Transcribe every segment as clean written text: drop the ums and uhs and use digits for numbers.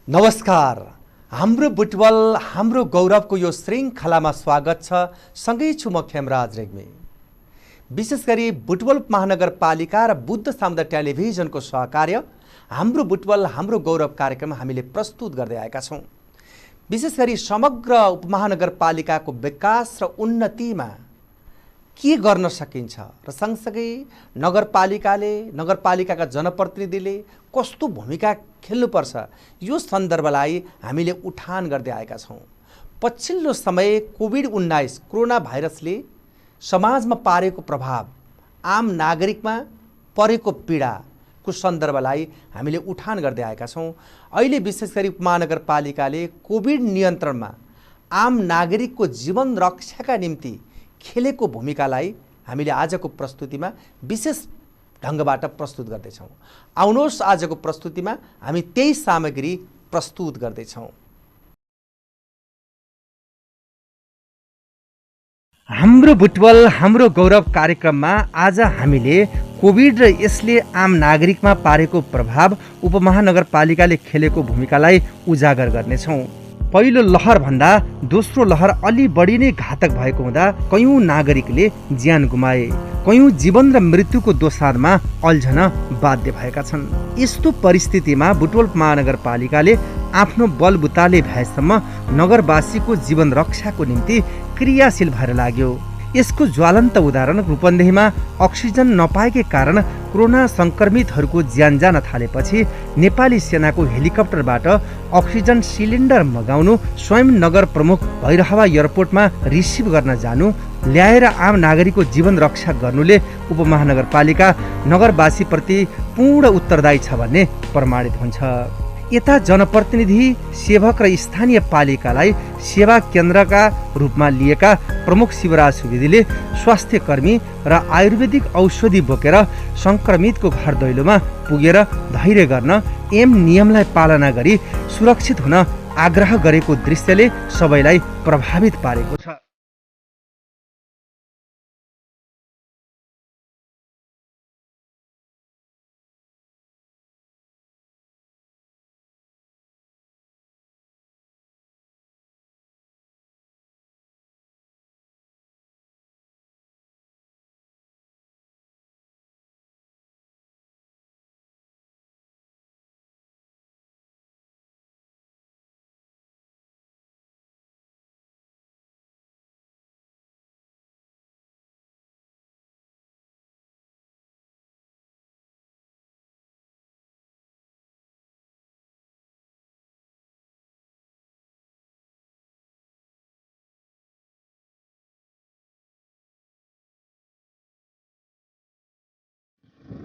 नमस्कार। हाम्रो बुटवल हाम्रो गौरवको यो श्रृङ्खलामा स्वागत छ। सँगै छु म खेमराज रेग्मी। विशेष गरी बुटवल महानगरपालिका र बुद्ध सामुदायिक टेलिभिजनको सहकार्य हाम्रो बुटवल हाम्रो गौरव कार्यक्रम हामीले प्रस्तुत गर्दै आएका छौँ। विशेष गरी समग्र उपमहानगरपालिकाको विकास र उन्नतिमा के गर्न सकिन्छ र सँगसँगै नगरपालिकाका जनप्रतिनिधिले कस्तो भूमिका खेल्नुपर्छ यो सन्दर्भलाई हामीले उठान गर्दै आएका छौँ। पछिल्लो समय कोभिड-19 कोरोना भाइरसले समाजमा पारेको प्रभाव, आम नागरिकमा परेको पीडाको सन्दर्भलाई हामीले उठान गर्दै आएका छौँ। अहिले विशेष गरी उपमहानगरपालिकाले कोभिड नियन्त्रणमा आम नागरिकको जीवन रक्षाका निम्ति खेलेको भूमिकालाई हामीले आजको प्रस्तुतिमा विशेष ढङ्गबाट प्रस्तुत गर्दैछौँ। आउनुहोस् आजको प्रस्तुतिमा हामी त्यही सामग्री प्रस्तुत गर्दैछौँ। हाम्रो बुटवल हाम्रो गौरव कार्यक्रममा आज हामीले कोभिड र यसले आम नागरिकमा पारेको प्रभाव, उपमहानगरपालिकाले खेलेको भूमिकालाई उजागर गर्नेछौँ। पहिलो लहरभन्दा दोस्रो लहर अलि बढी नै घातक भएको हुँदा कयौं नागरिकले ज्यान गुमाए, कयौं जीवन र मृत्युको दोसाँधमा अल्झन बाध्य भएका छन्। यस्तो परिस्थितिमा बुटवल महानगरपालिकाले आफ्नो बलबुताले भएसम्म नगरवासीको जीवन रक्षाको निम्ति क्रियाशील भएर लाग्यो। यसको ज्वलन्त उदाहरण रूपन्देहीमा अक्सिजन नपाएकै कारण कोरोना संक्रमितहरूको ज्यान जान थालेपछि नेपाली सेनाको हेलिकप्टरबाट अक्सिजन सिलिन्डर मगाउनु, स्वयं नगर प्रमुख भैरहवा एयरपोर्टमा रिसिभ गर्न जानु, ल्याएर आम नागरिकको जीवन रक्षा गर्नुले उपमहानगरपालिका नगरवासीप्रति पूर्ण उत्तरदायी छ भन्ने प्रमाणित हुन्छ। यता जनप्रतिनिधि, सेवक र स्थानीय पालिकालाई सेवा केन्द्रका रूपमा लिएका प्रमुख शिवराज सुवेदीले स्वास्थ्य कर्मी र आयुर्वेदिक औषधि बोकेर संक्रमितको घर दैलोमा पुगेर धैर्य गर्न, नियमलाई पालना गरी सुरक्षित हुन आग्रह गरेको दृश्यले सबैलाई प्रभावित पारेको छ।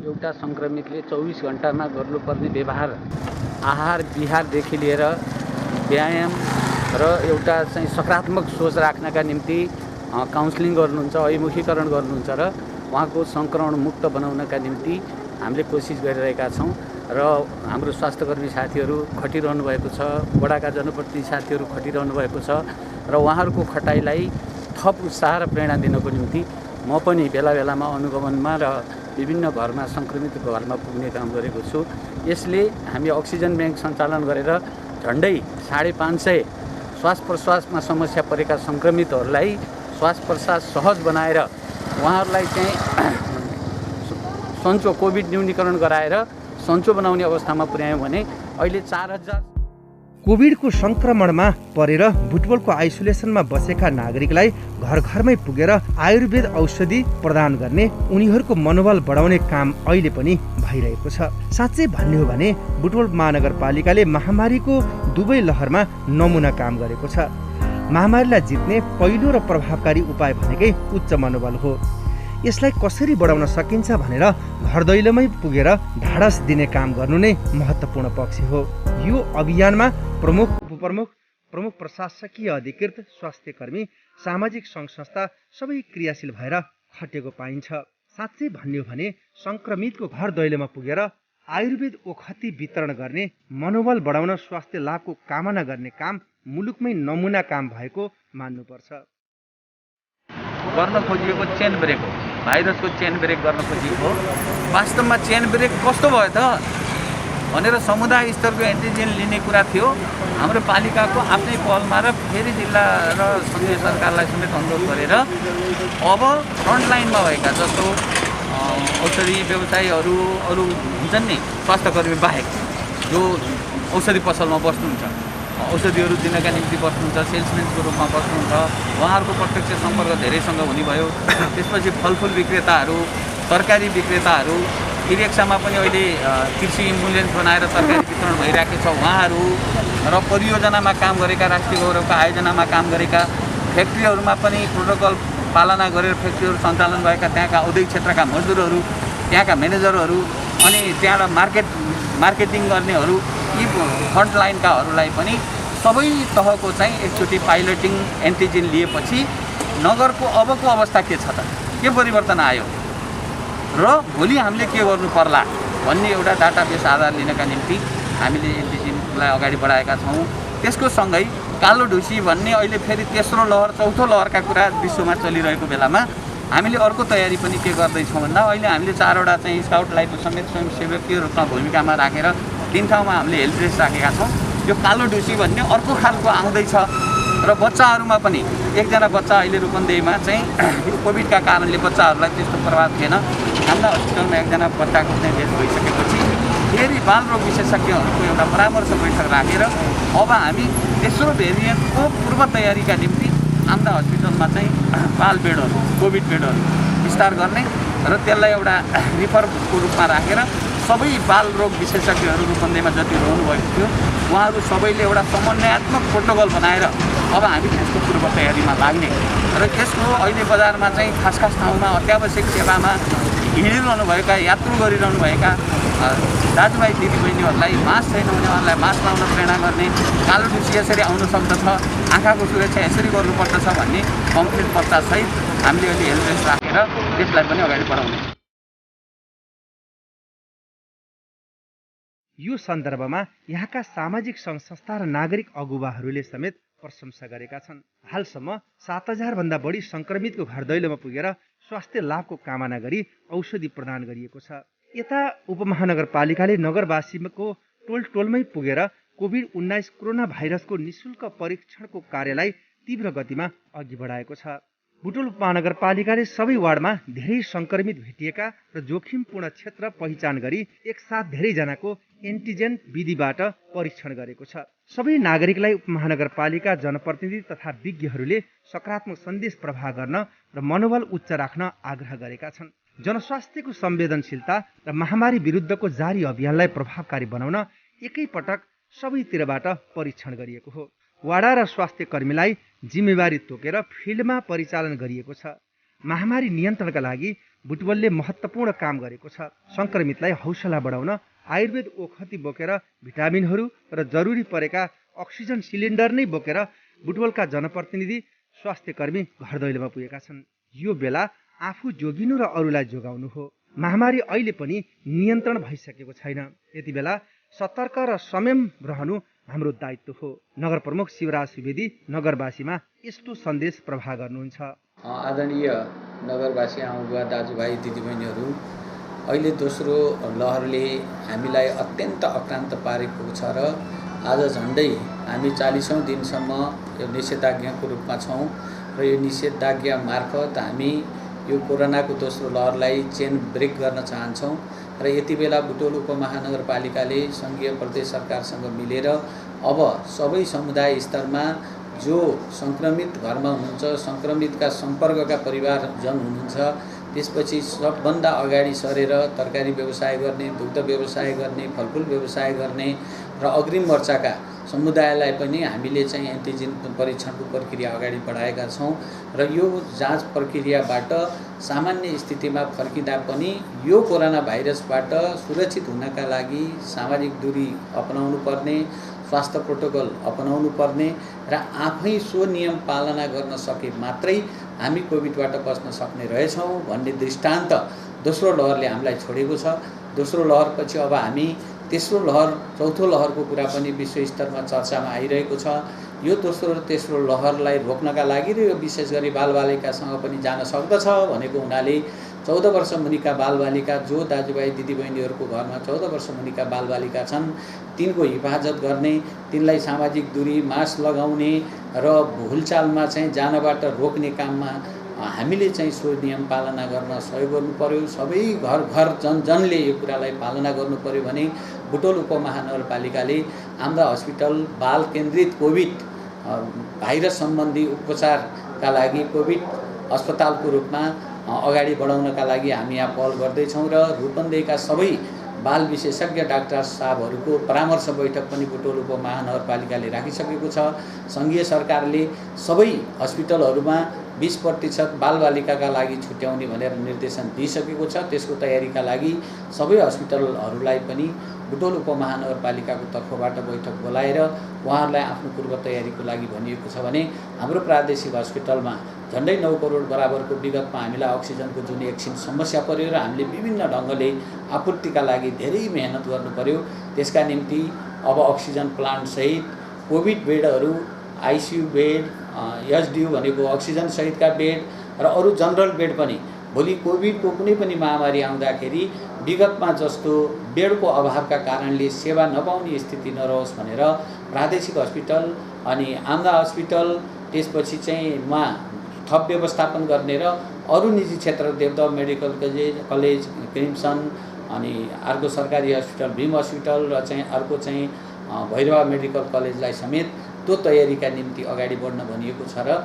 एउटा संक्रमितले 24 घण्टामा गर्नुपर्ने व्यवहार, आहार विहारदेखि लिएर व्यायाम र एउटा चाहिँ सकारात्मक सोच राख्नका निम्ति काउन्सिलिङ गर्नुहुन्छ, अभिमुखीकरण गर्नुहुन्छ र उहाँको सङ्क्रमण मुक्त बनाउनका निम्ति हामीले कोसिस गरिरहेका छौँ। र हाम्रो स्वास्थ्यकर्मी साथीहरू खटिरहनु भएको छ, वडाका जनप्रतिनिधि साथीहरू खटिरहनु भएको छ र उहाँहरूको खटाइलाई थप उत्साह र प्रेरणा दिनको निम्ति म पनि बेला बेलामा अनुगमनमा र विभिन्न घरमा संक्रमित घरमा पुग्ने काम गरेको छु। यसले हामी अक्सिजन ब्याङ्क सञ्चालन गरेर झन्डै 550 श्वास प्रश्वासमा समस्या परेका संक्रमितहरूलाई श्वास प्रश्वास सहज बनाएर उहाँहरूलाई चाहिँ सन्चो कोभिड न्यूनीकरण गराएर सन्चो बनाउने अवस्थामा पुर्यायौँ भने अहिले 4000 कोभिडको संक्रमणमा परेर बुटवलको आइसोलेसनमा बसेका नागरिकलाई घर घरमै पुगेर आयुर्वेद औषधि प्रदान गर्ने, उनीहरूको मनोबल बढाउने काम अहिले पनि भइरहेको छ। साँच्चै भन्ने हो भने बुटवल महानगरपालिकाले महामारीको दुवै लहरमा नमुना काम गरेको छ। महामारीलाई जित्ने पहिलो र प्रभावकारी उपाय भनेकै उच्च मनोबल हो। यसलाई कसरी बढाउन सकिन्छ भनेर घर दैलोमै पुगेर ढाडस दिने काम गर्नु नै महत्त्वपूर्ण पक्ष हो। यो अभियानमा प्रमुख, उपप्रमुख, प्रमुख प्रशासकीय अधिकृत, स्वास्थ्यकर्मी, सामाजिक सङ्घ संस्था सबै क्रियाशील भएर खटेको पाइन्छ। साँच्चै भन्ने हो भने संक्रमितको घर दैलोमा पुगेर आयुर्वेद ओखती वितरण गर्ने, मनोबल बढाउन स्वास्थ्य लाभको कामना गर्ने काम मुलुकमै नमुना काम भएको मान्नुपर्छ। गर्न खोजिएको चेन ब्रेक हो, भाइरसको चेन ब्रेक गर्न खोजिएको हो। वास्तवमा चेन ब्रेक कस्तो भयो त? भनेर समुदाय स्तरको एन्टिजेन लिने कुरा थियो। हाम्रो पालिकाको आफ्नै पहलमा र फेरि जिल्ला र सङ्घीय सरकारलाई समेत अनुरोध गरेर अब फ्रन्टलाइनमा भएका जस्तो औषधि व्यवसायीहरू अरू हुन्छन् नि, स्वास्थ्यकर्मी बाहेक जो औषधि पसलमा बस्नुहुन्छ, औषधिहरू दिनका निम्ति बस्नुहुन्छ, सेल्समेन्सको रूपमा बस्नुहुन्छ, उहाँहरूको प्रत्यक्ष सम्पर्क धेरैसँग हुने भयो। त्यसपछि फलफुल विक्रेताहरू, तरकारी विक्रेताहरू, रिक्सामा पनि अहिले कृषि एम्बुलेन्स बनाएर तरकारी वितरण भइरहेको छ उहाँहरू, र परियोजनामा काम गरेका, राष्ट्रिय गौरवका आयोजनामा काम गरेका, फ्याक्ट्रीहरूमा पनि प्रोटोकल पालना गरेर फ्याक्ट्रीहरू सञ्चालन भएका त्यहाँका औद्योगिक क्षेत्रका मजदुरहरू, त्यहाँका म्यानेजरहरू, अनि त्यहाँबाट मार्केटिङ गर्नेहरू, यी फ्रन्टलाइनकाहरूलाई पनि सबै तहको चाहिँ एकचोटि पाइलटिङ एन्टिजेन लिएपछि नगरको अबको अवस्था के छ त, के परिवर्तन आयो र भोलि हामीले के गर्नु पर्ला भन्ने एउटा डाटाबेस आधार लिनका निम्ति हामीले एन्टिजेनलाई अगाडि बढाएका छौँ। त्यसको सँगै कालो ढुसी भन्ने अहिले फेरि तेस्रो लहर, चौथो लहरका कुरा विश्वमा चलिरहेको बेलामा हामीले अर्को तयारी पनि के गर्दैछौँ भन्दा अहिले हामीले 4वटा चाहिँ स्काउटलाई समेत स्वयंसेवकीय रूपमा भूमिकामा राखेर 3 ठाउँमा हामीले हेल्प डेस्क राखेका छौँ। यो कालो ढुसी भन्ने अर्को खालको आउँदैछ र बच्चाहरूमा पनि एकजना बच्चा अहिले रूपन्देहीमा चाहिँ कोभिडका कारणले बच्चाहरूलाई त्यस्तो प्रभाव थिएन। हाम्रा हस्पिटलमा एकजना बच्चाको चाहिँ डेथ भइसकेपछि फेरि बालरोग विशेषज्ञहरूको एउटा परामर्श बैठक राखेर अब हामी तेस्रो भेरिएन्टको पूर्व तयारीका निम्ति हाम्रा हस्पिटलमा चाहिँ बाल बेडहरू, कोभिड बेडहरू विस्तार गर्ने र त्यसलाई एउटा रिफरको रूपमा राखेर सबै बाल रोग विशेषज्ञहरू रूपन्देहीमा जति रहनुभएको थियो उहाँहरू सबैले एउटा समन्वयात्मक प्रोटोकल बनाएर अब हामी त्यसको पूर्व तयारीमा लाग्ने र यसको अहिले बजारमा चाहिँ खास ठाउँमा अत्यावश्यक सेवामा हिँडिरहनुभएका, यात्रु गरिरहनुभएका दाजुभाइ दिदीबहिनीहरूलाई मास्क छैन भने उहाँलाई मास्क लाउन प्रेरणा गर्ने, कालो ढुसी यसरी आउन सक्दछ, आँखाको सुरक्षा यसरी गर्नुपर्दछ भन्ने कम्प्लिट पत्तासहित हामीले अहिले हेल्प डेस्क राखेर त्यसलाई पनि अगाडि बढाउने। यो सन्दर्भमा यहाँका सामाजिक सङ्घ संस्था र नागरिक अगुवाहरूले समेत प्रशंसा गरेका छन्। हालसम्म 7,000 भन्दा बढी संक्रमितको घर दैलोमा पुगेर स्वास्थ्य लाभको कामना गरी औषधि प्रदान गरिएको छ। यता उपमहानगरपालिकाले नगरवासीको टोलमै पुगेर कोभिड-19 कोरोना भाइरसको निशुल्क परीक्षणको कार्यलाई तीव्र गतिमा अघि बढाएको छ। बुटोल उपमहानगरपालिकाले सबै वार्डमा धेरै संक्रमित भेटिएका र जोखिमपूर्ण क्षेत्र पहिचान गरी एकसाथ धेरैजनाको एन्टिजेन विधिबाट परीक्षण गरेको छ। सबै नागरिकलाई उपमहानगरपालिका जनप्रतिनिधि तथा विज्ञहरूले सकारात्मक सन्देश प्रवाह गर्न र मनोबल उच्च राख्न आग्रह गरेका छन्। जनस्वास्थ्यको संवेदनशीलता र महामारी विरुद्धको जारी अभियानलाई प्रभावकारी बनाउन एकैपटक सबैतिरबाट परीक्षण गरिएको हो। वाडा र स्वास्थ्य कर्मीलाई जिम्मेवारी तोकेर फिल्डमा परिचालन गरिएको छ। महामारी नियन्त्रणका लागि बुटवलले महत्त्वपूर्ण काम गरेको छ। संक्रमितलाई हौसला बढाउन आयुर्वेद ओखती बोकेर भिटामिनहरू र जरुरी परेका अक्सिजन सिलिन्डर नै बोकेर बुटवलका जनप्रतिनिधि स्वास्थ्य कर्मी घर दैलोमा पुगेका छन्। यो बेला आफू जोगिनु र अरूलाई जोगाउनु हो। महामारी अहिले पनि नियन्त्रण भइसकेको छैन। यति बेला सतर्क र संयम रहनु हाम्रो दायित्व हो। नगर प्रमुख शिवराज सुवेदी नगरवासीमा यस्तो सन्देश प्रवाह गर्नुहुन्छ। आदरणीय नगरवासी आउनुभएका दाजुभाइ दिदीबहिनीहरू, अहिले दोस्रो लहरले हामीलाई अत्यन्त अक्रान्त पारेको छ र आज झन्डै हामी 40औं दिनसम्म यो निषेधाज्ञाको रूपमा छौँ र यो निषेधाज्ञा मार्फत हामी यो कोरोनाको दोस्रो लहरलाई चेन ब्रेक गर्न चाहन्छौँ र यति बेला बुटोल उपमहानगरपालिकाले सङ्घीय प्रदेश सरकारसँग मिलेर अब सबै समुदाय स्तरमा जो सङ्क्रमित घरमा हुनुहुन्छ, सङ्क्रमितका सम्पर्कका परिवारजन हुनुहुन्छ, त्यसपछि सबभन्दा अगाडि सरेर तरकारी व्यवसाय गर्ने, दुग्ध व्यवसाय गर्ने, फलफुल व्यवसाय गर्ने र अग्रिम मोर्चाका समुदायलाई पनि हामीले चाहिँ एन्टिजेन परीक्षणको प्रक्रिया अगाडि बढाएका छौँ र यो जाँच प्रक्रियाबाट सामान्य स्थितिमा फर्किँदा पनि यो कोरोना भाइरसबाट सुरक्षित हुनका लागि सामाजिक दूरी अपनाउनु पर्ने, स्वास्थ्य प्रोटोकल अपनाउनु पर्ने र आफै सो नियम पालना गर्न सके मात्रै हामी कोभिडबाट बच्न सक्ने रहेछौँ भन्ने दृष्टान्त दोस्रो लहरले हामीलाई छोडेको छ। दोस्रो लहरपछि अब हामी तेस्रो लहर, चौथो लहरको कुरा पनि विश्व स्तरमा चर्चामा आइरहेको छ। यो दोस्रो र तेस्रो लहरलाई रोक्नका लागि र यो विशेष गरी बालबालिकासँग पनि जान सक्दछ भनेको हुनाले 14 वर्ष मुनिका बालबालिका जो दाजुभाइ दिदीबहिनीहरूको घरमा 14 वर्ष मुनिका बालबालिका छन् तिनको हिफाजत गर्ने, तिनलाई सामाजिक दूरी, मास्क लगाउने र भुलचालमा चाहिँ जानबाट रोक्ने काममा हामीले चाहिँ सो नियम पालना गर्न सहयोग गर्नु पर्यो। सबै घर घर जनले यो कुरालाई पालना गर्नु पर्यो भने बुटोल उपमहानगरपालिकाले आम्दा हस्पिटल बाल केन्द्रित कोभिड भाइरस सम्बन्धी उपचारका लागि कोभिड अस्पतालको रूपमा अगाडि बढाउनका लागि हामी यहाँ पहल गर्दैछौँ र रूपन्देहीका सबै बाल विशेषज्ञ डाक्टर साहबहरूको परामर्श बैठक पनि बुटोल उपमहानगरपालिकाले राखिसकेको छ। सङ्घीय सरकारले सबै हस्पिटलहरूमा 20% बालबालिकाका लागि छुट्याउने भनेर निर्देशन दिइसकेको छ। त्यसको तयारीका लागि सबै हस्पिटलहरूलाई पनि बुटोल उपमहानगरपालिकाको तर्फबाट बैठक बोलाएर उहाँहरूलाई आफ्नो पूर्व तयारीको लागि भनिएको छ भने हाम्रो प्रादेशिक हस्पिटलमा झन्डै 9 करोड बराबरको विगतमा हामीलाई अक्सिजनको जुन एकछिन समस्या पर्यो र हामीले विभिन्न ढङ्गले आपूर्तिका लागि धेरै मेहनत गर्नु पर्यो। त्यसका निम्ति अब अक्सिजन प्लान्टसहित कोभिड बेडहरू, आइसियु बेड, एचडियु भनेको अक्सिजन सहितका बेड र अरू जनरल बेड पनि भोलि कोभिडको कुनै पनि महामारी आउँदाखेरि विगतमा जस्तो बेडको अभावका कारणले सेवा नपाउने स्थिति नरहोस् भनेर प्रादेशिक हस्पिटल अनि आम्दा हस्पिटल त्यसपछि चाहिँ थप व्यवस्थापन गर्ने र अरू निजी क्षेत्र देवदह मेडिकल कलेज क्रिम्सन अनि अर्को सरकारी हस्पिटल भीम हस्पिटल र चाहिँ अर्को चाहिँ भैरवा मेडिकल कलेजलाई समेत त्यो तयारीका निम्ति अगाडि बढ्न भनिएको छ र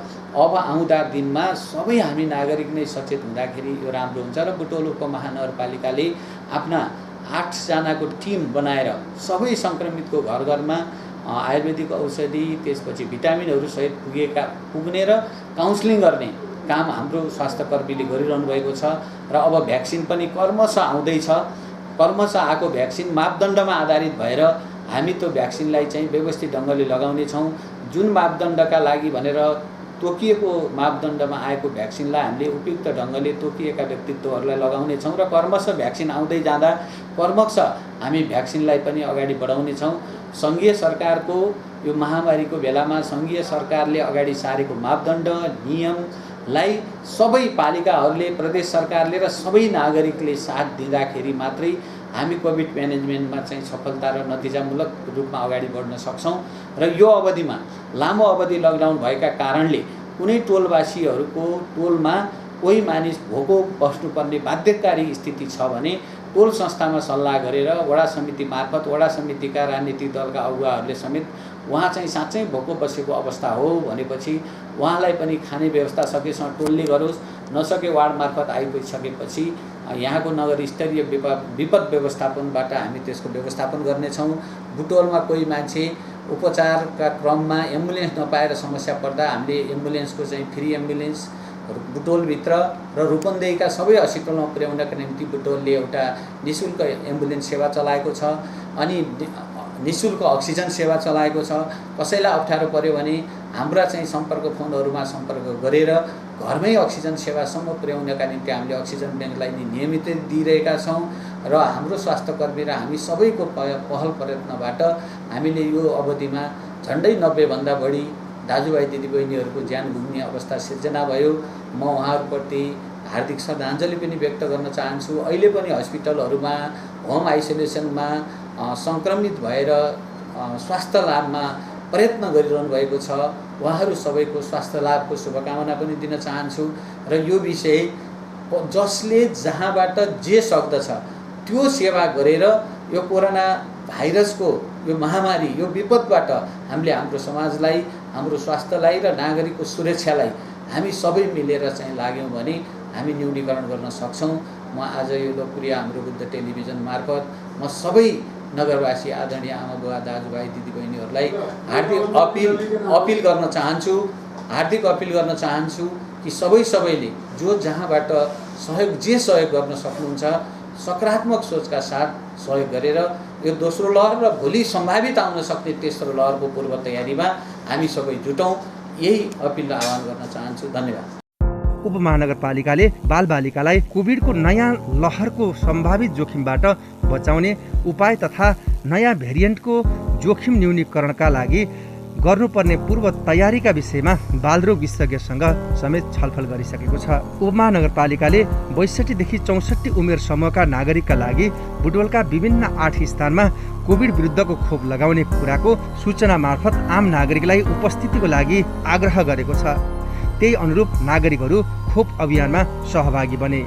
अब आउँदा दिनमा सबै हामी नागरिक नै सचेत हुँदाखेरि यो राम्रो हुन्छ र बुटोल उपमहानगरपालिकाले आफ्ना 8 जनाको टिम बनाएर सबै सङ्क्रमितको घर घरमा आयुर्वेदिक औषधि त्यसपछि भिटामिनहरू सहित पुग्ने र काउन्सिलिङ गर्ने काम हाम्रो स्वास्थ्यकर्मीले गरिरहनु भएको छ र अब भ्याक्सिन पनि क्रमशः आउँदैछ। क्रमशः आएको भ्याक्सिन मापदण्डमा आधारित भएर हामी त्यो भ्याक्सिनलाई चाहिँ व्यवस्थित ढङ्गले लगाउने छौँ। जुन मापदण्डका लागि भनेर तोकिएको मापदण्डमा आएको भ्याक्सिनलाई हामीले उपयुक्त ढङ्गले तोकिएका व्यक्तित्वहरूलाई लगाउने छौँ र क्रमशः भ्याक्सिन आउँदै जाँदा क्रमशः हामी भ्याक्सिनलाई पनि अगाडि बढाउने छौँ। सङ्घीय सरकारको यो महामारीको बेलामा सङ्घीय सरकारले अगाडि सारेको मापदण्ड नियमलाई सबै पालिकाहरूले, प्रदेश सरकारले र सबै नागरिकले साथ दिँदाखेरि मात्रै हामी कोभिड म्यानेजमेन्टमा चाहिँ सफलता र नतिजामूलक रूपमा अगाडि बढ्न सक्छौँ। र यो अवधिमा लामो अवधि लकडाउन भएका कारणले कुनै टोलवासीहरूको टोलमा कोही मानिस भोको बस्नुपर्ने बाध्यकारी स्थिति छ भने टोल संस्थामा सल्लाह गरेर वडा समिति मार्फत वडा समितिका राजनीतिक दलका अगुवाहरूले समेत उहाँ चाहिँ साँच्चै भोको बसेको अवस्था हो भनेपछि उहाँलाई पनि खाने व्यवस्था सकेसम्म टोलले गरोस्, नसके वार्ड मार्फत आइपुगिसकेपछि यहाँको नगर स्तरीय विपद व्यवस्थापनबाट हामी त्यसको व्यवस्थापन गर्नेछौँ। बुटोलमा कोही मान्छे उपचारका क्रममा एम्बुलेन्स नपाएर समस्या पर्दा हामीले एम्बुलेन्सको चाहिँ फ्री एम्बुलेन्स बुटोलभित्र र रूपन्देहीका सबै हस्पिटलमा पुर्याउनका निम्ति बुटोलले एउटा निःशुल्क एम्बुलेन्स सेवा चलाएको छ अनि निःशुल्क अक्सिजन सेवा चलाएको छ। कसैलाई अप्ठ्यारो पर्यो भने हाम्रा चाहिँ सम्पर्क फोनहरूमा सम्पर्क गरेर घरमै अक्सिजन सेवासम्म पुर्याउनका निम्ति हामीले अक्सिजन ब्याङ्कलाई नियमित दिइरहेका छौँ र हाम्रो स्वास्थ्यकर्मी र हामी सबैको पहल प्रयत्नबाट हामीले यो अवधिमा झन्डै 90 भन्दा बढी दाजुभाइ दिदीबहिनीहरूको ज्यान गुम्ने अवस्था सिर्जना भयो। म उहाँहरूप्रति हार्दिक श्रद्धाञ्जली पनि व्यक्त गर्न चाहन्छु। अहिले पनि हस्पिटलहरूमा होम आइसोलेसनमा सङ्क्रमित भएर स्वास्थ्य लाभमा प्रयत्न गरिरहनु भएको छ। उहाँहरू सबैको स्वास्थ्य लाभको शुभकामना पनि दिन चाहन्छु र यो विषय जसले जहाँबाट जे सक्दछ त्यो सेवा गरेर यो कोरोना भाइरसको यो महामारी यो विपदबाट हामीले हाम्रो समाजलाई, हाम्रो स्वास्थ्यलाई र नागरिकको सुरक्षालाई हामी सबै मिलेर चाहिँ लाग्यौँ भने हामी न्यूनीकरण गर्न सक्छौँ। म आज यो लोकप्रिय हाम्रो बुद्ध टेलिभिजन मार्फत म सबै नगरवासी आदरणीय आमा बुवा दाजुभाइ दिदीबहिनीहरूलाई हार्दिक हार्दिक अपिल गर्न चाहन्छु कि सबैले जो जहाँबाट सहयोग गर्न सक्नुहुन्छ सकारात्मक सोचका साथ सहयोग गरेर यो दोस्रो लहर र भोलि सम्भावित आउन सक्ने तेस्रो लहरको पूर्व तयारीमा हामी सबै जुटौँ, यही अपिल र आह्वान गर्न चाहन्छु। धन्यवाद। उपमहानगरपालिकाले बालबालिकालाई कोभिडको नयाँ लहरको सम्भावित जोखिमबाट बचाउने उपाय तथा नयाँ भेरिएन्टको जोखिम न्यूनीकरणका लागि गर्नुपर्ने पूर्व तयारीका विषयमा बालरोग विशेषज्ञसँग समेत छलफल गरिसकेको छ। उपमहानगरपालिकाले 62 देखि 64 उमेर समूहका नागरिकका लागि बुटवलका विभिन्न 8 स्थानमा कोभिड विरुद्धको खोप लगाउने कुराको सूचना मार्फत आम नागरिकलाई उपस्थितिको लागि आग्रह गरेको छ। त्यही अनुरूप नागरिकहरू खोप अभियानमा सहभागी बने।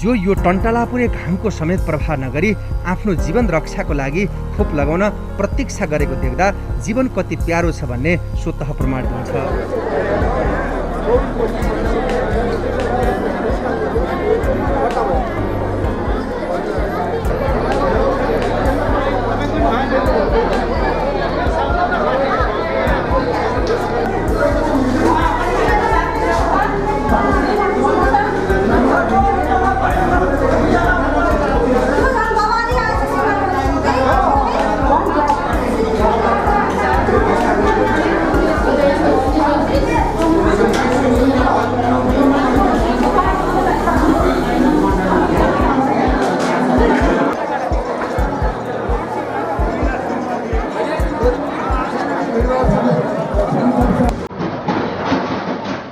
जो यो टन्टलापुरे घामको समेत प्रभाव नगरी आफ्नो जीवन रक्षाको लागि खोप लगाउन प्रतीक्षा गरेको देख्दा जीवन कति प्यारो छ भन्ने स्वतः प्रमाणित हुन्छ।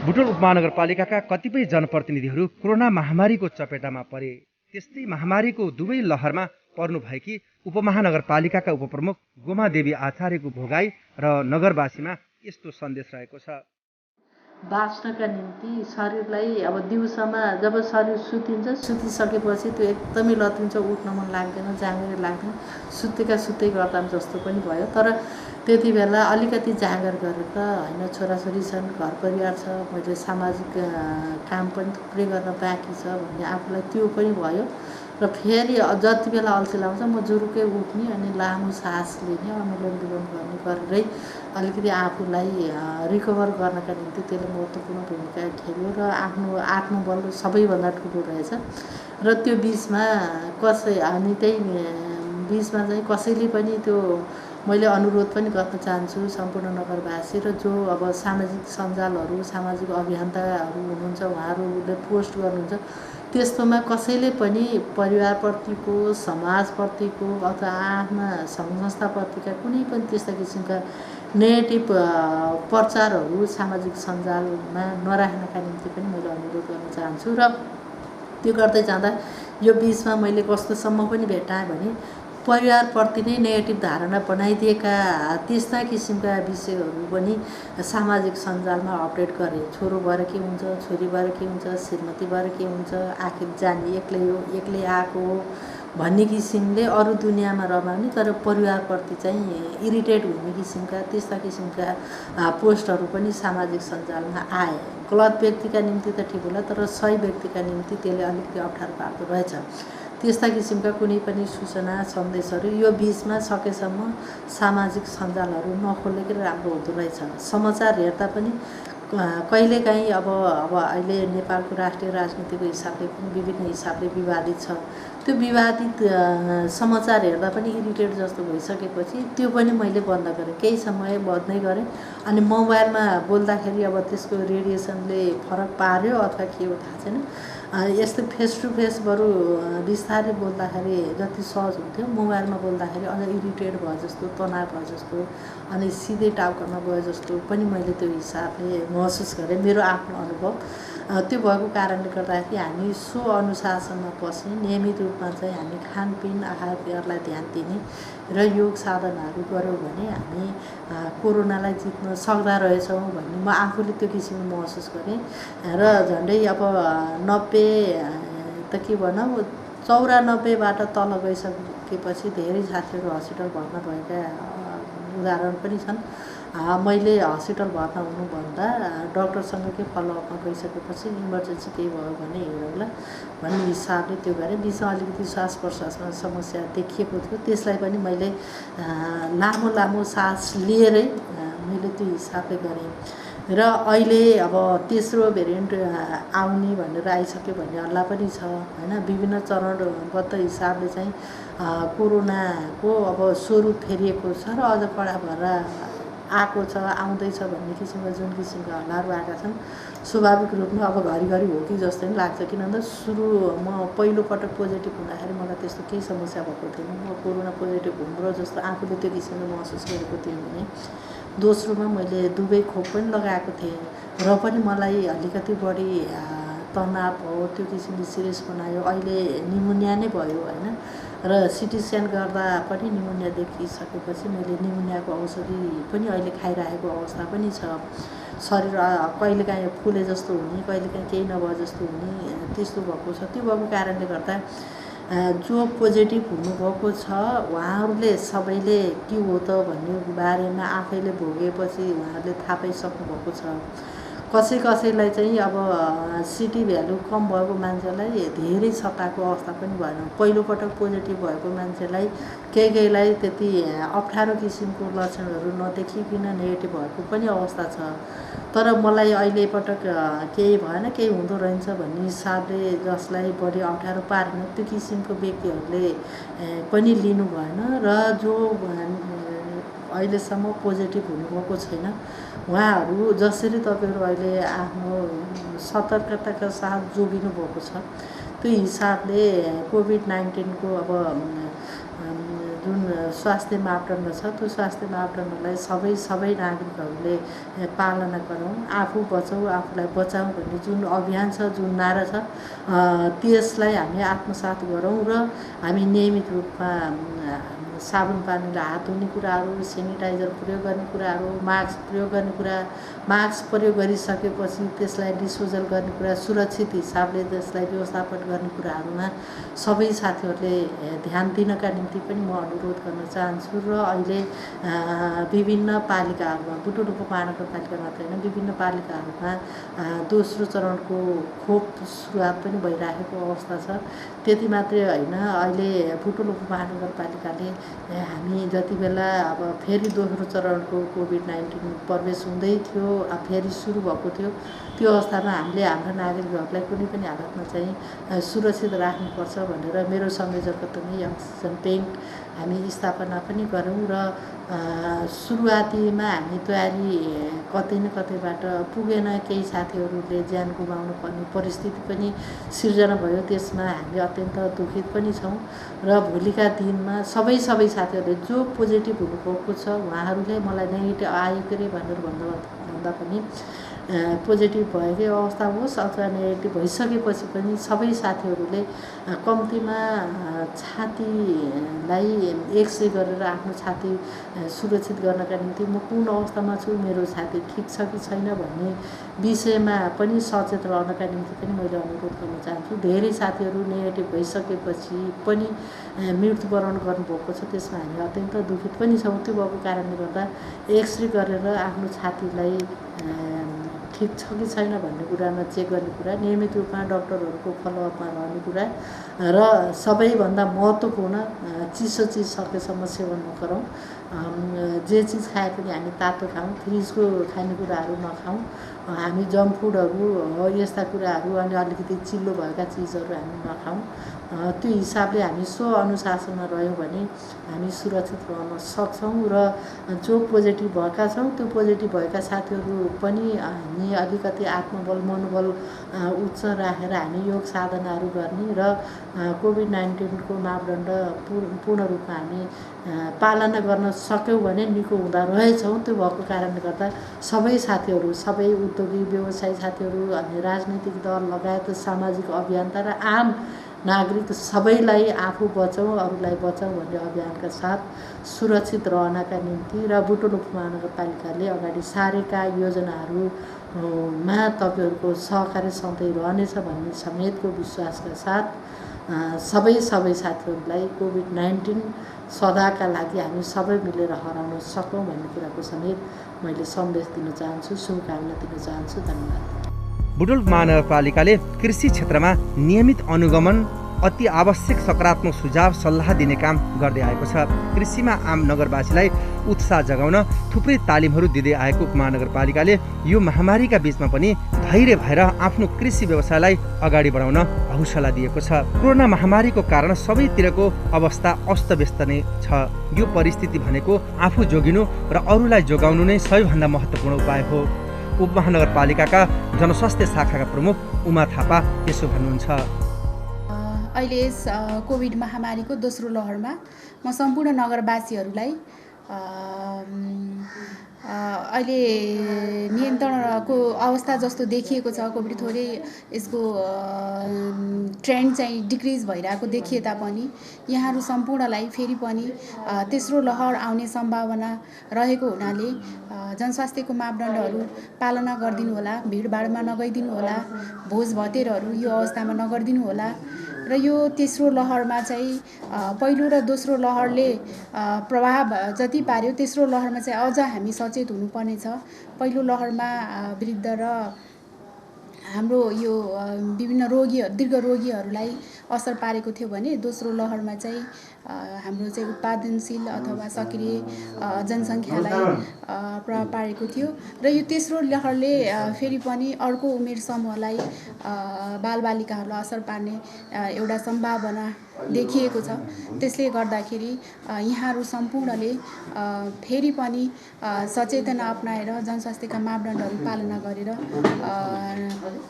बुटवल उपमहानगरपालिकाका कतिपय जनप्रतिनिधिहरू कोरोना महामारीको चपेटामा परे। त्यस्तै महामारीको दुवै लहरमा पर्नुभएकी उपमहानगरपालिकाका उपप्रमुख गोमादेवी आचार्यको भोगाई र नगरवासीमा यस्तो सन्देश रहेको छ। बाँच्नका निम्ति शरीरलाई अब दिउँसोमा जब शरीर सुतिसकेपछि त्यो एकदमै लत्रिन्छ, उठ्न मन लाग्दैन, जाँगर लाग्दैन, सुत्दै गर्दा जस्तो पनि भयो। तर त्यति बेला अलिकति जाँगर गरेर होइन, छोराछोरी छन्, घर परिवार छ, मैले सामाजिक काम पनि थुप्रै गर्न बाँकी छ भन्ने आफूलाई त्यो पनि भयो। र फेरि जति बेला अल्छी लाग्छ म जुरुकै उठ्ने अनि लामो सास लिने, अनुलोम विलोम गर्ने गरेरै अलिकति आफूलाई रिकभर गर्नका निम्ति त्यसले महत्त्वपूर्ण भूमिका खेल्यो र आफ्नो आत्मबल सबैभन्दा ठुलो रहेछ। र त्यो बिचमा चाहिँ कसैले पनि त्यो मैले अनुरोध पनि गर्न चाहन्छु सम्पूर्ण नगरवासी र जो अब सामाजिक सञ्जालहरू, सामाजिक अभियन्ताहरू हुनुहुन्छ, उहाँहरूले पोस्ट गर्नुहुन्छ, त्यस्तोमा कसैले पनि परिवारप्रतिको, समाजप्रतिको अथवा आफ्ना सङ्घ संस्थाप्रतिका कुनै पनि त्यस्ता किसिमका नेगेटिभ प्रचारहरू सामाजिक सञ्जालमा नराख्नका निम्ति पनि मैले अनुरोध गर्न चाहन्छु। र त्यो गर्दै जाँदा यो बिचमा मैले कस्तोसम्म पनि भेटाएँ भने परिवारप्रति नै नेगेटिभ धारणा बनाइदिएका त्यस्ता किसिमका विषयहरू पनि सामाजिक सञ्जालमा अपडेट गरे। छोरो भएर के हुन्छ, छोरी भएर के हुन्छ, श्रीमती भएर के हुन्छ, आखिर जाने एक्लै हो, एक्लै आएको हो भन्ने किसिमले अरू दुनियाँमा रमाउने तर परिवारप्रति चाहिँ इरिटेट हुने किसिमका त्यस्ता किसिमका पोस्टहरू पनि सामाजिक सञ्जालमा आए। गलत व्यक्तिका निम्ति त ठिक होला, तर सही व्यक्तिका निम्ति त्यसले अलिकति अप्ठ्यारो पार्दो रहेछ। त्यस्ता किसिमका कुनै पनि सूचना सन्देशहरू यो बिचमा सकेसम्म सामाजिक सञ्जालहरू नखोलेकै राम्रो हुँदो रहेछ। समाचार हेर्दा पनि कहिलेकाहीँ अब अहिले नेपालको राष्ट्रिय राजनीतिको हिसाबले पनि विभिन्न हिसाबले विवादित छ। त्यो विवादित समाचार हेर्दा पनि इरिटेट जस्तो भइसकेपछि त्यो पनि मैले बन्द गरेँ, केही समय बन्दै गरेँ। अनि मोबाइलमा बोल्दाखेरि अब त्यसको रेडिएसनले फरक पार्यो अथवा के हो थाहा छैन, यस्तो फेस टु फेस बरु बिस्तारै बोल्दाखेरि जति सहज हुन्थ्यो, मोबाइलमा बोल्दाखेरि अझ इरिटेट भयो जस्तो, तनाव भयो जस्तो, अनि सिधै टाउकामा गयो जस्तो पनि मैले त्यो हिसाबले महसुस गरेँ। मेरो आफ्नो अनुभव त्यो भएको कारणले गर्दाखेरि हामी सो अनुशासनमा बस्ने, नियमित रूपमा चाहिँ हामी खानपिन आहार विहारलाई ध्यान दिने र योग साधनाहरू गऱ्यौँ भने हामी कोरोनालाई जित्न सक्दा रहेछौँ भन्ने म आफूले त्यो किसिमले महसुस गरेँ। र झन्डै अब 90 त के भनौँ 94बाट तल गइसकेपछि धेरै साथीहरू हस्पिटल भर्ना भएका उदाहरण पनि छन्। मैले हस्पिटल भर्ना हुनुभन्दा डक्टरसँगकै फलोअपमा गइसकेपछि इमर्जेन्सी केही भयो भने हेरौँला भन्ने हिसाबले त्यो गरेँ। बिचमा अलिकति श्वास प्रश्वासमा समस्या देखिएको थियो, त्यसलाई पनि मैले लामो सास लिएरै मैले त्यो हिसाबले गरेँ। र अहिले अब तेस्रो भेरिएन्ट आउने भनेर आइसक्यो भन्ने हल्ला पनि छ होइन। विभिन्न चरणबद्ध हिसाबले चाहिँ कोरोनाको अब स्वरूप फेरिएको छ र अझ कडा भएर आएको छ, आउँदैछ भन्ने किसिमका जुन किसिमका हल्लाहरू आएका छन्, स्वाभाविक रूपमा अब घरिघरि हो कि जस्तो पनि लाग्छ। किनभने म पहिलोपटक पोजिटिभ हुँदाखेरि मलाई त्यस्तो केही समस्या भएको थिएन, म कोरोना पोजिटिभ हुम्रो जस्तो आफूले त्यो किसिमले महसुस गरेको थिएँ भने दोस्रोमा मैले दुवै खोप पनि लगाएको थिएँ र पनि मलाई अलिकति बढी तनाव भयो, त्यो किसिमले सिरियस बनायो। अहिले निमोनिया नै भयो होइन, र सिटी स्क्यान गर्दा पनि निमोनिया देखिसकेपछि मैले निमोनियाको औषधि पनि अहिले खाइरहेको अवस्था पनि छ। शरीर कहिलेकाहीँ फुले जस्तो हुने, कहिलेकाहीँ केही नभए जस्तो हुने, त्यस्तो भएको छ। त्यो भएको कारणले गर्दा जो पोजिटिभ हुनुभएको छ उहाँहरूले सबैले के हो त भन्ने बारेमा आफैले भोगेपछि उहाँहरूले थाहा पाइसक्नुभएको छ। कसैलाई चाहिँ अब सिटी भ्यालु कम भएको मान्छेलाई धेरै सताएको अवस्था पनि भएन। पहिलोपटक पोजिटिभ भएको मान्छेलाई केहीलाई त्यति अप्ठ्यारो किसिमको लक्षणहरू नदेखिकन नेगेटिभ भएको पनि अवस्था छ। तर मलाई अहिले पटक केही भएन, केही हुँदो रहेछ भन्ने हिसाबले जसलाई बढी अप्ठ्यारो पारेन त्यो किसिमको व्यक्तिहरूले पनि लिनु भएन। र जो अहिलेसम्म पोजिटिभ हुनुभएको छैन उहाँहरू जसरी तपाईँहरू अहिले आफ्नो सतर्कताका साथ जोगिनु भएको छ त्यो हिसाबले कोभिड-19 को अब जुन स्वास्थ्य मापदण्ड छ त्यो स्वास्थ्य मापदण्डलाई सबै नागरिकहरूले पालना गरौँ। आफू बचाउँ, आफूलाई बचाउँ भन्ने जुन अभियान छ, जुन नारा छ, त्यसलाई हामी आत्मसात गरौँ र हामी नियमित रूपमा साबुन पानीले हात धुने कुराहरू, सेनिटाइजर प्रयोग गर्ने कुराहरू, मास्क प्रयोग गर्ने कुरा, मास्क प्रयोग गरिसकेपछि त्यसलाई डिस्पोजल गर्ने कुरा, सुरक्षित हिसाबले त्यसलाई व्यवस्थापन गर्ने कुराहरूमा सबै साथीहरूले ध्यान दिनका निम्ति पनि म अनुरोध गर्न चाहन्छु। र अहिले विभिन्न पालिकाहरूमा, बुटुल उपमहानगरपालिका मात्र होइन, विभिन्न पालिकाहरूमा दोस्रो चरणको खोप सुरुवात पनि भइरहेको अवस्था छ। त्यति मात्रै होइन, अहिले बुटुल उपमहानगरपालिकाले हामी जति बेला अब फेरि दोस्रो चरणको कोभिड-19 प्रवेश हुँदै थियो, फेरि सुरु भएको थियो, त्यो अवस्थामा हामीले हाम्रा नागरिकहरूलाई कुनै पनि हालतमा चाहिँ सुरक्षित राख्नुपर्छ भनेर मेरो संयोजकत्वमै अक्सिजन ट्याङ्क हामी स्थापना पनि गऱ्यौँ। र सुरुवातीमा हामी तयारी कतै न कतैबाट पुगेन, केही साथीहरूले ज्यान गुमाउनु पर्ने परिस्थिति पनि सिर्जना भयो। त्यसमा हामी अत्यन्त दुखित पनि छौँ। र भोलिका दिनमा सबै साथीहरूले जो पोजिटिभ हुनुभएको छ उहाँहरूले मलाई नेगेटिभ आयो के अरे भनेर भन्दा पनि पोजिटिभ भएकै अवस्था होस् अथवा नेगेटिभ भइसकेपछि पनि सबै साथीहरूले कम्तीमा छातीलाई एक्सरे गरेर आफ्नो छाती सुरक्षित गर्नका निम्ति म कुन अवस्थामा छु, मेरो छाती ठिक छ कि छैन भन्ने विषयमा पनि सचेत रहनका निम्ति पनि मैले अनुरोध गर्न चाहन्छु। धेरै साथीहरू नेगेटिभ भइसकेपछि पनि मृत्युवरण गर्नुभएको छ, त्यसमा हामी अत्यन्त दुखित पनि छौँ। त्यो भएको कारणले गर्दा एक्सरे गरेर आफ्नो छातीलाई ठिक छ कि छैन भन्ने कुरामा चेक गर्ने कुरा, नियमित रूपमा डक्टरहरूको फलोअपमा रहने कुरा, र सबैभन्दा महत्त्वपूर्ण चिसो चिज सकेसम्म सेवन नगरौँ। जे चिज खाए पनि हामी तातो खाऊँ, फ्रिजको खानेकुराहरू नखाऊँ। हामी जङ्क फुडहरू यस्ता कुराहरू अनि अलिकति चिल्लो भएका चिजहरू हामी नखाऊँ। त्यो हिसाबले हामी सो अनुशासनमा रह्यौँ भने हामी सुरक्षित रहन सक्छौँ। र जो पोजिटिभ भएका छौँ त्यो पोजिटिभ भएका साथीहरू पनि हामी अलिकति आत्मबल, मनोबल उच्च राखेर हामी योग साधनाहरू गर्ने र कोभिड-19 को मापदण्ड पूर्ण रूपमा हामी पालना गर्न सक्यौँ भने निको हुँदा रहेछौँ। त्यो भएको कारणले गर्दा सबै साथीहरू, सबै उद्योगी व्यवसायी साथीहरू, अनि राजनैतिक दल लगायत सामाजिक अभियन्ता र आम नागरिक सबैलाई आफू बचाउँ अरूलाई बचाउँ भन्ने अभियानका साथ सुरक्षित रहनका निम्ति र बुटुल उपमहानगरपालिकाले अगाडि सारेका योजनाहरूमा तपाईँहरूको सहकार्य सधैँ रहनेछ भन्ने समेतको विश्वासका साथ सबै साथीहरूलाई कोभिड-19 सदाका लागि हामी सबै मिलेर हराउन सकौँ भन्ने कुराको समेत मैले सन्देश दिन चाहन्छु, शुभकामना दिन चाहन्छु। धन्यवाद। बुटुल महानगरपालिकाले कृषि क्षेत्रमा नियमित अनुगमन, अति आवश्यक सकारात्मक सुझाव सल्लाह दिने काम गर्दै आएको छ। कृषिमा आम नगरवासीलाई उत्साह जगाउन थुप्रै तालिमहरू दिँदै आएको उपमहानगरपालिकाले यो महामारीका बीचमा पनि धैर्य भएर आफ्नो कृषि व्यवसायलाई अगाडि बढाउन हौसला दिएको छ। कोरोना महामारीको कारण सबैतिरको अवस्था अस्तव्यस्त नै छ। यो परिस्थिति भनेको आफू जोगिनु र अरूलाई जोगाउनु नै सबैभन्दा महत्त्वपूर्ण उपाय हो। उपमहानगरपालिकाका जनस्वास्थ्य शाखाका प्रमुख उमा थापा यसो भन्नुहुन्छ। अहिले यस कोभिड महामारीको दोस्रो लहरमा म सम्पूर्ण नगरवासीहरूलाई अहिले नियन्त्रणको अवस्था जस्तो देखिएको छ। कोभिड थोरै यसको ट्रेन्ड चाहिँ डिक्रिज भइरहेको देखिए तापनि यहाँहरू सम्पूर्णलाई फेरि पनि तेस्रो लहर आउने सम्भावना रहेको हुनाले जनस्वास्थ्यको मापदण्डहरू पालना गरिदिनु होला, भिडभाडमा नगइदिनु होला, भोज भतेरहरू यो अवस्थामा नगरिदिनु होला र यो तेस्रो लहरमा चाहिँ पहिलो र दोस्रो लहरले प्रभाव जति पार्यो तेस्रो लहरमा चाहिँ अझ हामी सचेत हुनुपर्नेछ। पहिलो लहरमा वृद्ध र हाम्रो यो विभिन्न दीर्घ रोगीहरूलाई असर पारेको थियो भने दोस्रो लहरमा चाहिँ हाम्रो चाहिँ उत्पादनशील अथवा सक्रिय जनसङ्ख्यालाई प्रभाव पारेको थियो र यो तेस्रो लहरले फेरि पनि अर्को उमेर समूहलाई बालबालिकाहरूलाई असर पार्ने एउटा सम्भावना देखिएको छ। त्यसले गर्दाखेरि यहाँहरू सम्पूर्णले फेरि पनि सचेतना अपनाएर जनस्वास्थ्यका मापदण्डहरू पालना गरेर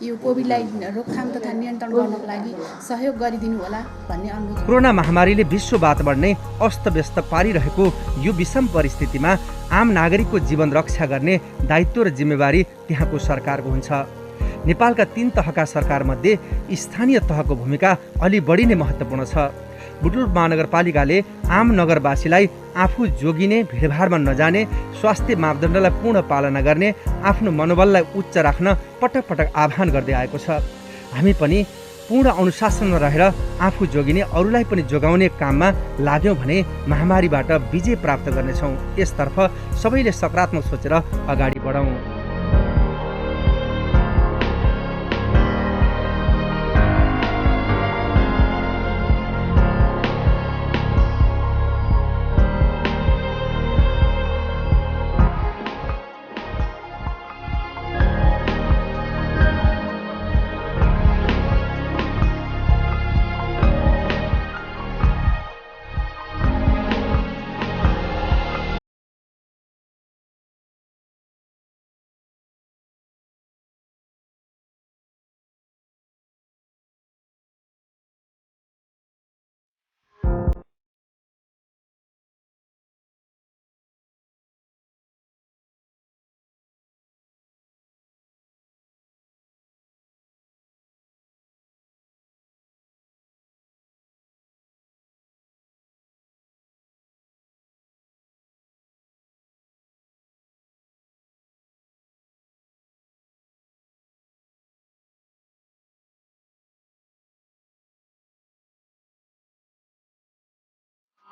यो कोभिडलाई रोकथाम तथा नियन्त्रण गर्नको लागि सहयोग गरिदिनु होला भन्ने अनुरोध। कोरोना महामारीले विश्व वातावरण नै अस्तव्यस्त पारिरहेको यो विषम परिस्थितिमा आम नागरिकको जीवन रक्षा गर्ने दायित्व र जिम्मेवारी त्यहाँको सरकारको हुन्छ। नेपालका 3 तहका सरकारमध्ये स्थानीय तहको भूमिका अलि बढी नै महत्त्वपूर्ण छ। बुटवल महानगरपालिकाले आम नगरवासीलाई आफू जोगिने, भिडभाडमा नजाने, स्वास्थ्य मापदण्डलाई पूर्ण पालना गर्ने, आफ्नो मनोबललाई उच्च राख्न पटक पटक आह्वान गर्दै आएको छ। हामी पनि पूर्ण अनुशासनमा रहेर आफू जोगिने, अरूलाई पनि जोगाउने काममा लाग्यौँ भने महामारीबाट विजय प्राप्त गर्नेछौँ। यसतर्फ सबैले सकारात्मक सोचेर अगाडि बढौँ।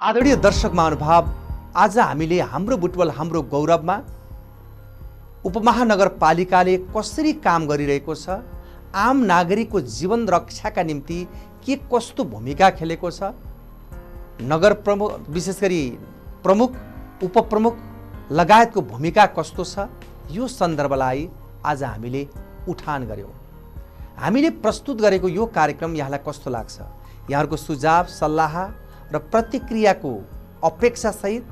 आदरणीय दर्शक महानुभाव, आज हामीले हाम्रो बुटवल हाम्रो गौरवमा उपमहानगरपालिकाले कसरी काम गरिरहेको छ, आम नागरिकको जीवन रक्षाका निम्ति के कस्तो भूमिका खेलेको छ, नगर प्रमुख विशेष गरी प्रमुख, उपप्रमुख लगायतको भूमिका कस्तो छ, यो सन्दर्भलाई आज हामीले उठान गर्यौँ। हामीले प्रस्तुत गरेको यो कार्यक्रम यहाँलाई कस्तो लाग्छ? यहाँहरूको सुझाव, सल्लाह र प्रतिक्रियाको अपेक्षासहित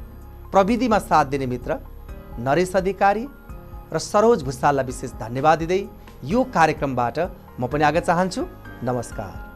प्रविधिमा साथ दिने मित्र नरेश अधिकारी र सरोज भुसाललाई विशेष धन्यवाद दिँदै यो कार्यक्रमबाट म पनि आगे चाहन्छु। नमस्कार।